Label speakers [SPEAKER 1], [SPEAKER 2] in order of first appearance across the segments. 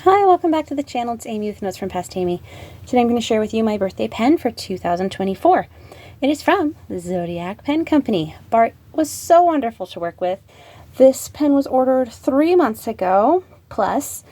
[SPEAKER 1] Hi, welcome back to the channel. It's Amy with Notes from Past Amy. Today I'm going to share with you my birthday pen for 2024. It is from the Zodiac Pen Company. Bart was so wonderful to work with. This pen was ordered 3 months ago, plus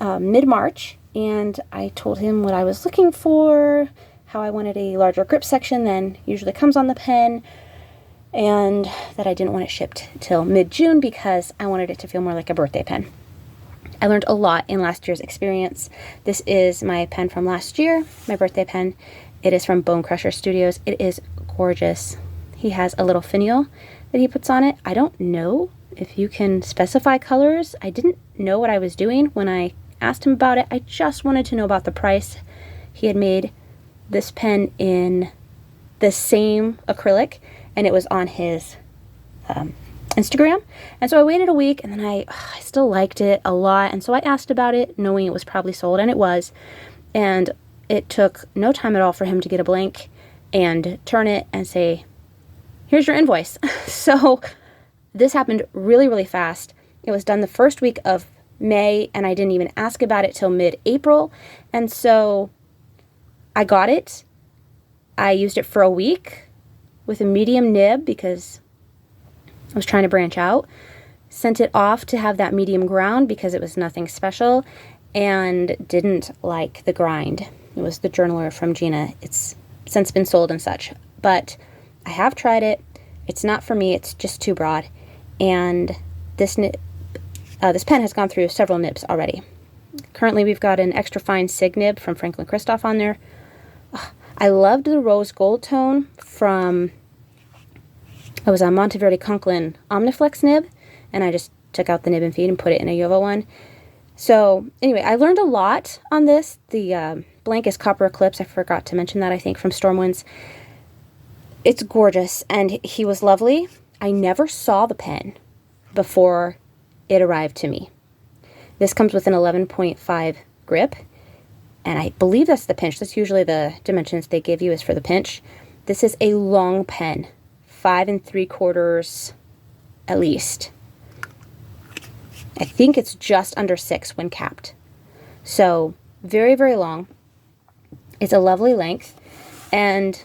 [SPEAKER 1] mid-March, and I told him what I was looking for, how I wanted a larger grip section than usually comes on the pen, and that I didn't want it shipped till mid-June because I wanted it to feel more like a birthday pen. I learned a lot in last year's experience. This is my pen from last year, my birthday pen. It is from Bone Crusher Studios. It is gorgeous. He has a little finial that he puts on it. I don't know if you can specify colors. I didn't know what I was doing when I asked him about it. I just wanted to know about the price. He had made this pen in the same acrylic, and it was on his Instagram. And so I waited a week, and then I still liked it a lot, and so I asked about it knowing it was probably sold, and it was. And it took no time at all for him to get a blank and turn it and say, here's your invoice. So this happened really fast. It was done the first week of May, and I didn't even ask about it till mid-April. And so I got it. I used it for a week with a medium nib because I was trying to branch out. Sent it off to have that medium ground because it was nothing special, and didn't like the grind. It was the journaler from Gina. It's since been sold and such, but I have tried it. It's not for me. It's just too broad, and this pen has gone through several nibs already. Currently, we've got an extra fine Sig nib from Franklin Christoph on there. I loved the rose gold tone from, it was a Monteverde Conklin Omniflex nib, and I just took out the nib and feed and put it in a Yova one. So anyway, I learned a lot on this. The blank is Copper Eclipse. I forgot to mention that, I think, from Stormwinds. It's gorgeous, and he was lovely. I never saw the pen before it arrived to me. This comes with an 11.5 grip, and I believe that's the pinch. That's usually the dimensions they give you is for the pinch. This is a long pen, 5 3/4 at least. I think it's just under 6 when capped. So very long. It's a lovely length. And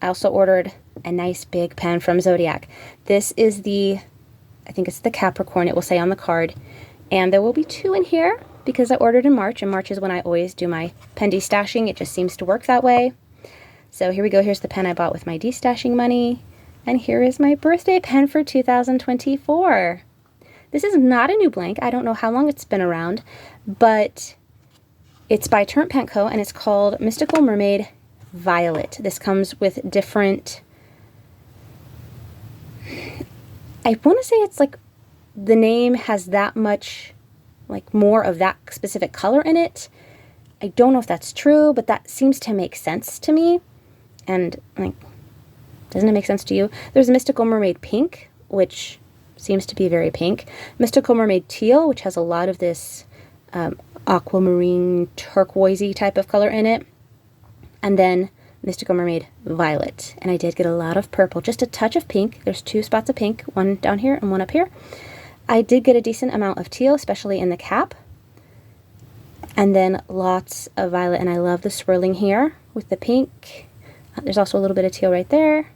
[SPEAKER 1] I also ordered a nice big pen from Zodiac. This is the, I think it's the Capricorn, it will say on the card. And there will be 2 in here because I ordered in March, and March is when I always do my pen destashing. It just seems to work that way. So here we go. Here's the pen I bought with my destashing money. And here is my birthday pen for 2024. This is not a new blank. I don't know how long it's been around, but it's by Turnt Pen Co. and it's called Mystical Mermaid Violet. This comes with different, I want to say it's like the name has that much, like more of that specific color in it. I don't know if that's true, but that seems to make sense to me. And like, doesn't it make sense to you? There's Mystical Mermaid Pink, which seems to be very pink. Mystical Mermaid Teal, which has a lot of this aquamarine turquoisey type of color in it. And then Mystical Mermaid Violet. And I did get a lot of purple, just a touch of pink. There's 2 spots of pink, one down here and one up here. I did get a decent amount of teal, especially in the cap. And then lots of violet, and I love the swirling here with the pink. There's also a little bit of teal right there.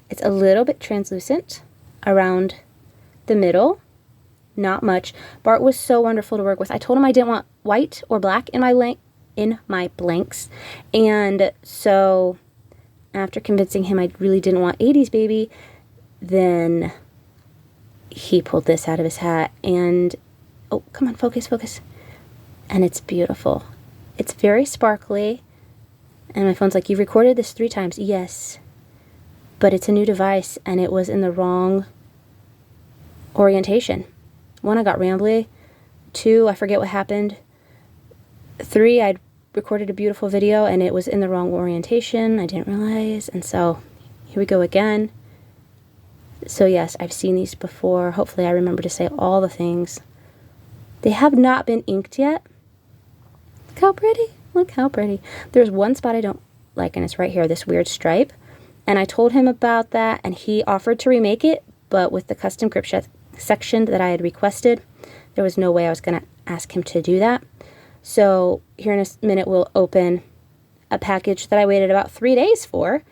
[SPEAKER 1] It's a little bit translucent around the middle, not much. Bart was so wonderful to work with. I told him I didn't want white or black in my blanks, and so after convincing him I really didn't want 80s baby, then he pulled this out of his hat, and oh, come on, focus, and it's beautiful. It's very sparkly, and my phone's like, you've recorded this 3 times. Yes, but it's a new device, and it was in the wrong orientation. 1, I got rambly. 2, I forget what happened. 3, I'd recorded a beautiful video and it was in the wrong orientation. I didn't realize, and so here we go again. So yes, I've seen these before. Hopefully I remember to say all the things. They have not been inked yet. Look how pretty. Look how pretty. There's one spot I don't like, and it's right here, this weird stripe. And I told him about that, and he offered to remake it, but with the custom grip section that I had requested, there was no way I was going to ask him to do that. So here in a minute, we'll open a package that I waited about 3 days for.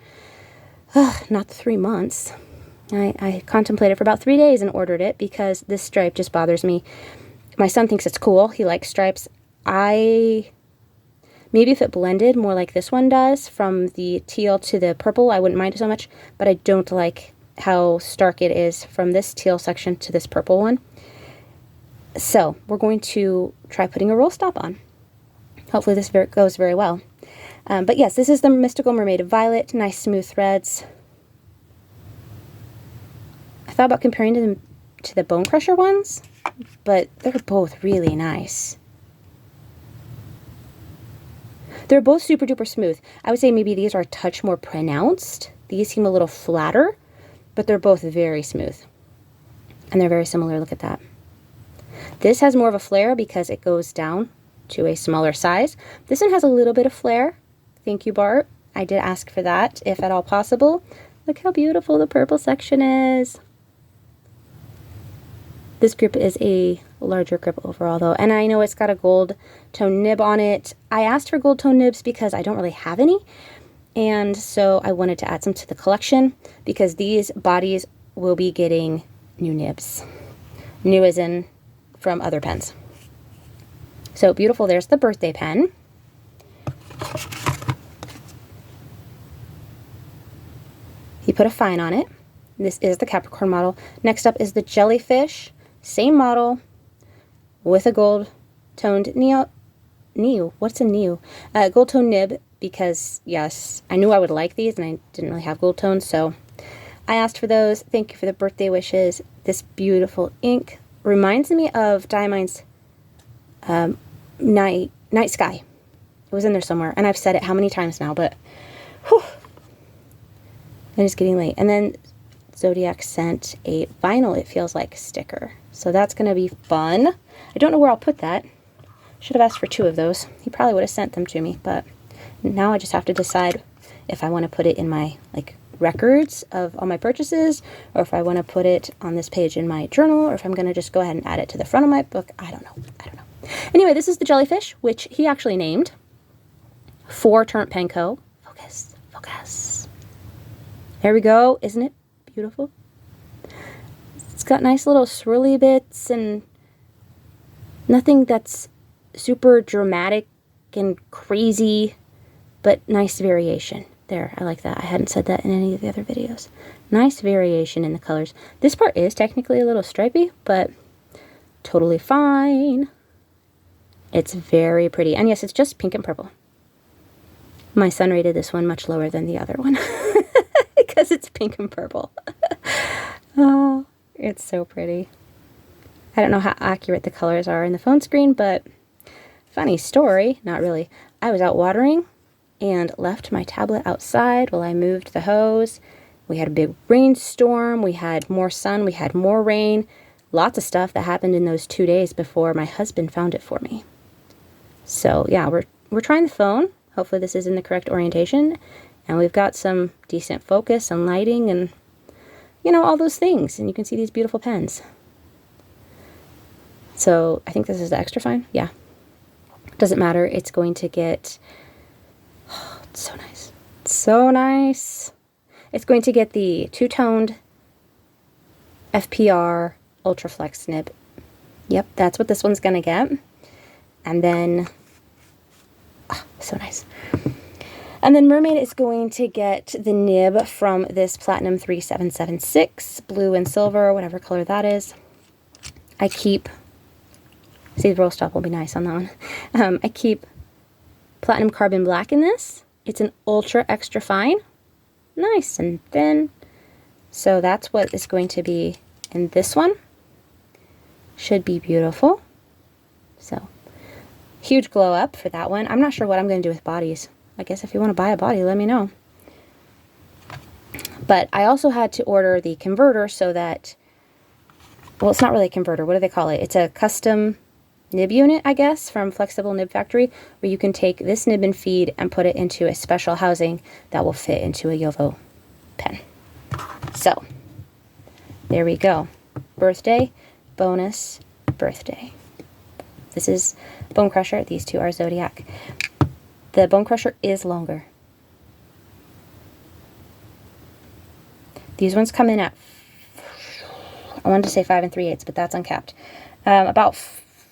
[SPEAKER 1] Not the 3 months. I contemplated for about 3 days and ordered it because this stripe just bothers me. My son thinks it's cool. He likes stripes. Maybe if it blended more like this one does, from the teal to the purple, I wouldn't mind it so much, but I don't like how stark it is from this teal section to this purple one. So we're going to try putting a roll stop on. Hopefully this goes very well. But yes, this is the Mystical Mermaid Violet. Nice smooth threads. I thought about comparing them to the Bone Crusher ones, but they're both really nice. They're both super duper smooth. I would say maybe these are a touch more pronounced. These seem a little flatter, but they're both very smooth. And they're very similar. Look at that. This has more of a flare because it goes down to a smaller size. This one has a little bit of flare. Thank you, Bart. I did ask for that, if at all possible. Look how beautiful the purple section is. This grip is a larger grip overall, though. And I know it's got a gold tone nib on it. I asked for gold tone nibs because I don't really have any. And so I wanted to add some to the collection because these bodies will be getting new nibs. New as in from other pens. So beautiful. There's the birthday pen. He put a fine on it. This is the Capricorn model. Next up is the Jellyfish. Same model with a gold toned what's a neo? Gold tone nib because, yes, I knew I would like these and I didn't really have gold tones, so I asked for those. Thank you for the birthday wishes. This beautiful ink reminds me of Diamine's Night Sky. It was in there somewhere, and I've said it how many times now, but whew, it is getting late. And then Zodiac sent a vinyl, it feels like, sticker. So that's going to be fun. I don't know where I'll put that. Should have asked for 2 of those. He probably would have sent them to me, but now I just have to decide if I want to put it in my records of all my purchases, or if I want to put it on this page in my journal, or if I'm going to just go ahead and add it to the front of my book. I don't know. Anyway, this is the Jellyfish, which he actually named for Turnt Pen Co. Focus. There we go. Isn't it beautiful? It's got nice little swirly bits and nothing that's super dramatic and crazy, but nice variation. There, I like that. I hadn't said that in any of the other videos. Nice variation in the colors. This part is technically a little stripy, but totally fine. It's very pretty. And yes, it's just pink and purple. My son rated this one much lower than the other one because it's pink and purple. Oh, it's so pretty. I don't know how accurate the colors are in the phone screen, but funny story, not really. I was out watering and left my tablet outside while I moved the hose. We had a big rainstorm, we had more sun, we had more rain. Lots of stuff that happened in those 2 days before my husband found it for me. So yeah, we're trying the phone. Hopefully this is in the correct orientation. And we've got some decent focus and lighting and, you know, all those things. And you can see these beautiful pens. So I think this is the extra fine. Yeah. Doesn't matter. It's going to get... Oh, it's so nice. So nice. It's going to get the two-toned FPR Ultra Flex nib. Yep, that's what this one's going to get. And then... Oh, so nice. And then Mermaid is going to get the nib from this Platinum 3776, blue and silver, whatever color that is. I keep... See, the roll stop will be nice on that one. I keep Platinum Carbon Black in this. It's an ultra extra fine. Nice and thin. So that's what is going to be in this one. Should be beautiful. So, huge glow up for that one. I'm not sure what I'm going to do with bodies. I guess if you want to buy a body, let me know. But I also had to order the converter so that... Well, it's not really a converter. What do they call it? It's a custom... nib unit, I guess, from Flexible Nib Factory, where you can take this nib and feed and put it into a special housing that will fit into a Yovo pen. So, there we go. Birthday, bonus, birthday. This is Bone Crusher. These two are Zodiac. The Bone Crusher is longer. These ones come in at, I wanted to say 5 3/8, but that's uncapped. About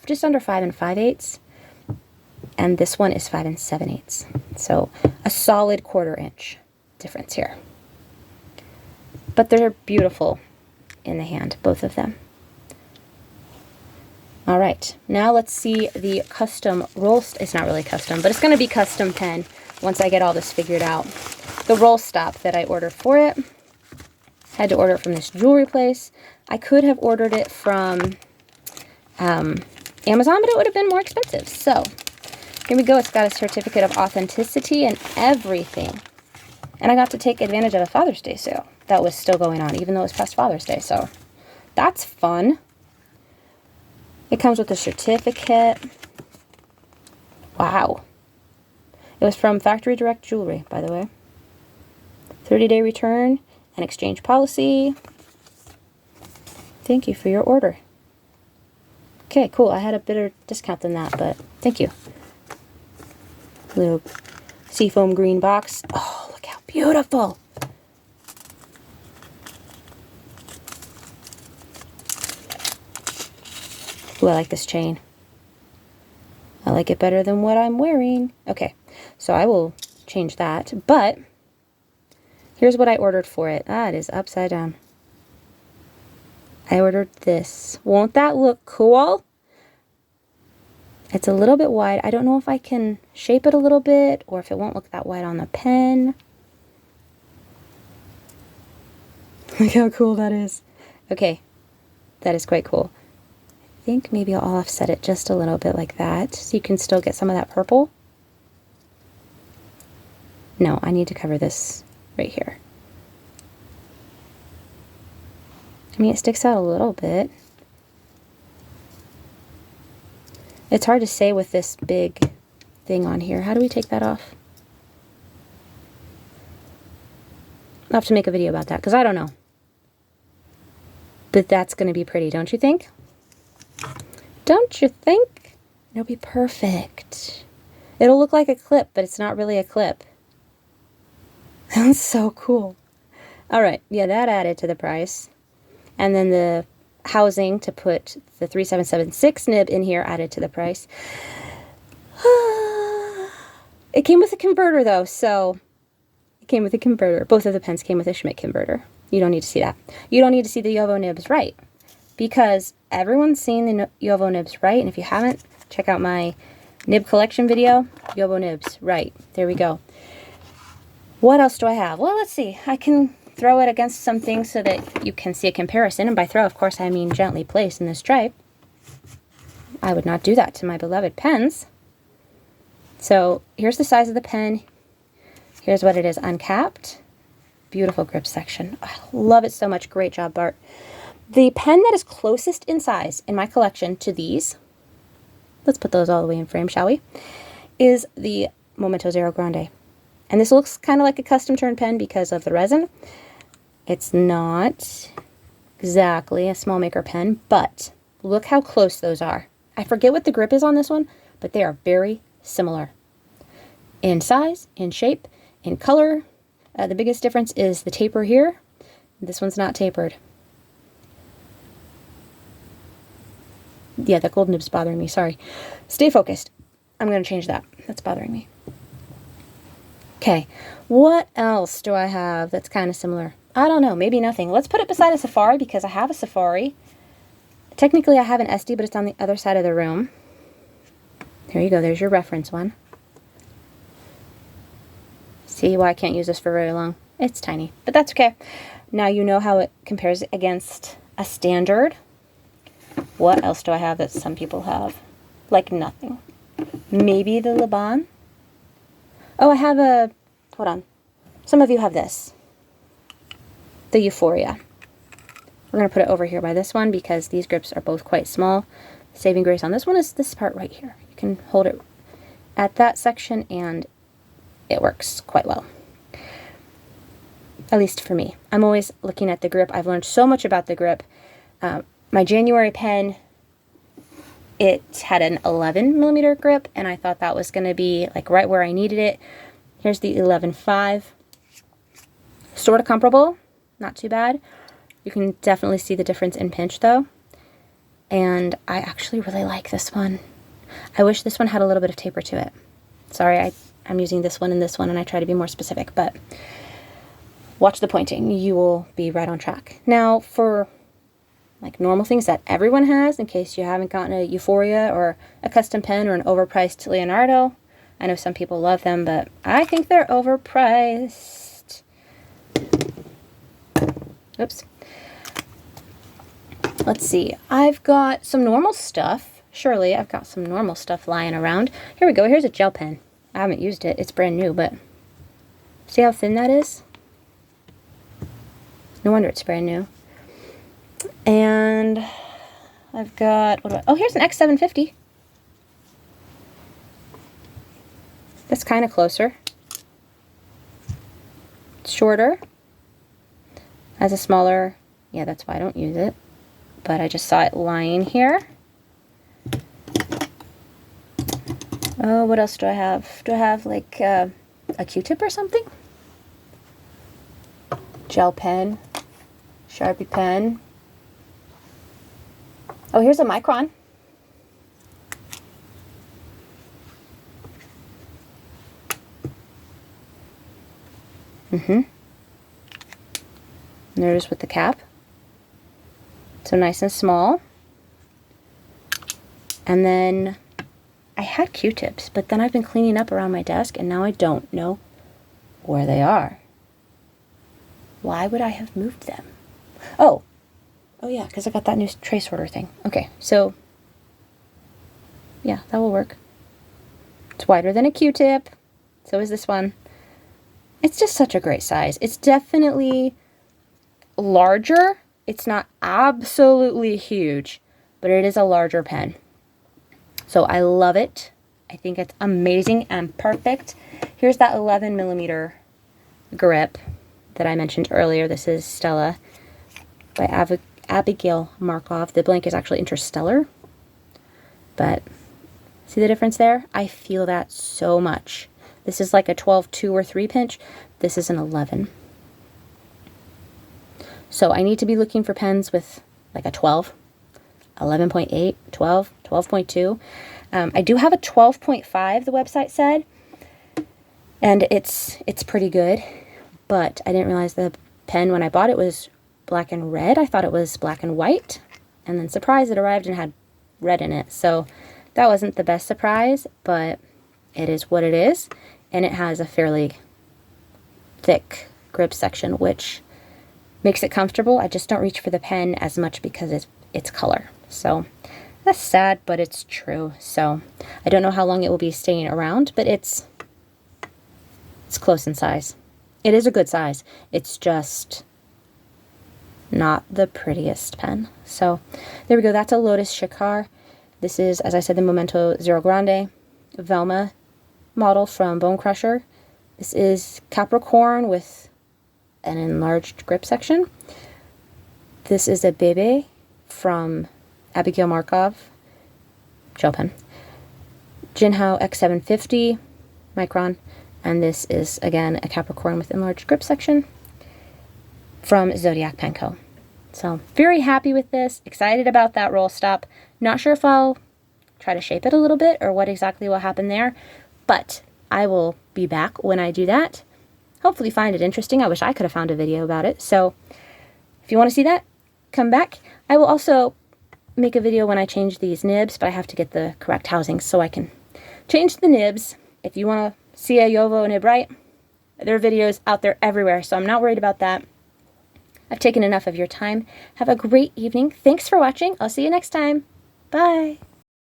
[SPEAKER 1] just under 5 5/8. And this one is 5 7/8. So a solid 1/4 inch difference here. But they're beautiful in the hand, both of them. All right, now let's see the custom roll. It's not really custom, but it's going to be custom pen once I get all this figured out. The roll stop that I ordered for it. Had to order it from this jewelry place. I could have ordered it from Amazon, but it would have been more expensive. So here we go. It's got a certificate of authenticity and everything. And I got to take advantage of a Father's Day sale that was still going on, even though it was past Father's Day. So that's fun. It comes with a certificate. Wow. It was from Factory Direct Jewelry, by the way. 30-day return and exchange policy. Thank you for your order. Okay, cool. I had a better discount than that, but thank you. Little seafoam green box. Oh, look how beautiful. Ooh, I like this chain. I like it better than what I'm wearing. Okay, so I will change that. But here's what I ordered for it. Ah, it is upside down. I ordered this. Won't that look cool? It's a little bit wide. I don't know if I can shape it a little bit or if it won't look that wide on the pen. Look how cool that is. Okay, that is quite cool. I think maybe I'll offset it just a little bit like that so you can still get some of that purple. No, I need to cover this right here. I mean, it sticks out a little bit. It's hard to say with this big thing on here. How do we take that off? I'll have to make a video about that because I don't know. But that's going to be pretty, don't you think? Don't you think? It'll be perfect. It'll look like a clip, but it's not really a clip. That's so cool. All right, yeah, that added to the price. And then the housing to put the 3776 nib in here added to the price. It came with a converter, though, so it came with a converter. Both of the pens came with a Schmidt converter. You don't need to see that. You don't need to see the Jowo nibs right, because everyone's seen the Jowo nibs right, and if you haven't, check out my nib collection video, Jowo nibs right. There we go. What else do I have? Well, let's see. I can throw it against some things so that you can see a comparison, and by throw, of course, I mean gently place in the stripe. I would not do that to my beloved pens. So here's the size of the pen. Here's what it is uncapped. Beautiful grip section. I love it so much. Great job, Bart. The pen that is closest in size in my collection to these, let's put those all the way in frame, shall we, is the Momento Zero Grande. And this looks kind of like a custom turn pen because of the resin. It's not exactly a small maker pen, but look how close those are. I forget what the grip is on this one, but they are very similar in size, in shape, in color. The biggest difference is the taper here. This one's not tapered. Yeah, that gold nib's bothering me, sorry. Stay focused. I'm going to change that. That's bothering me. Okay, what else do I have that's kind of similar? I don't know, maybe nothing. Let's put it beside a Safari because I have a Safari. Technically, I have an SD, but it's on the other side of the room. There you go, there's your reference one. See why I can't use this for very long? It's tiny, but that's okay. Now you know how it compares against a standard. What else do I have that some people have? Like nothing. Maybe the Laban. Oh, I have a, hold on. Some of you have this. The Euphoria. We're going to put it over here by this one because these grips are both quite small. Saving grace on this one is this part right here. You can hold it at that section and it works quite well. At least for me. I'm always looking at the grip. I've learned so much about the grip. My January pen it had an 11 millimeter grip, and I thought that was going to be like right where I needed it. Here's the 11.5. Sort of comparable, not too bad. You can definitely see the difference in pinch though. And I actually really like this one. I wish this one had a little bit of taper to it. Sorry, I'm using this one and I try to be more specific, but watch the pointing. You will be right on track. Now for like normal things that everyone has, in case you haven't gotten a Euphoria or a custom pen or an overpriced Leonardo. I know some people love them, but I think they're overpriced. Oops. Let's see. I've got some normal stuff. Surely I've got some normal stuff lying around. Here we go. Here's a gel pen. I haven't used it. It's brand new, but see how thin that is? No wonder it's brand new. And I've got, oh, here's an X750. That's kind of closer. It's shorter. Has a smaller, yeah, that's why I don't use it. But I just saw it lying here. Oh, what else do I have? Do I have like a Q-tip or something? Gel pen, Sharpie pen. Oh, here's a Micron. There's with the cap. So nice and small. And then I had Q-tips, but then I've been cleaning up around my desk and now I don't know where they are. Why would I have moved them? Oh yeah, because I got that new tray sorter thing. Okay, so yeah, that will work. It's wider than a Q-tip. So is this one. It's just such a great size. It's definitely larger. It's not absolutely huge, but it is a larger pen. So I love it. I think it's amazing and perfect. Here's that 11 millimeter grip that I mentioned earlier. This is Stella by Abigail Markov. The blank is actually Interstellar, but see the difference there? I feel that so much. This is like a 12, 2, or 3 pinch. This is an 11. So I need to be looking for pens with like a 12, 11.8, 12, 12.2. I do have a 12.5, the website said, and it's pretty good, but I didn't realize the pen when I bought it was black and red. I thought it was black and white, and then surprise, it arrived and had red in it. So that wasn't the best surprise, but it is what it is, and it has a fairly thick grip section, which makes it comfortable. I just don't reach for the pen as much because it's color. So that's sad, but it's true. So I don't know how long it will be staying around, but it's close in size. It is a good size. It's just not the prettiest pen. So there we go. That's a Lotus Shikar. This is, as I said, the Momento Zero Grande Velma model from Bone Crusher. This is Capricorn with an enlarged grip section. This is a Bebe from Abigail Markov gel pen. Jinhao X750 Micron, and this is again a Capricorn with enlarged grip section from Zodiac Pen Co. So very happy with this, excited about that roll stop. Not sure if I'll try to shape it a little bit or what exactly will happen there, but I will be back when I do that. Hopefully find it interesting. I wish I could have found a video about it. So if you want to see that, come back. I will also make a video when I change these nibs, but I have to get the correct housing so I can change the nibs. If you want to see a Yovo nib right, there are videos out there everywhere, so I'm not worried about that. I've taken enough of your time. Have a great evening. Thanks for watching. I'll see you next time. Bye.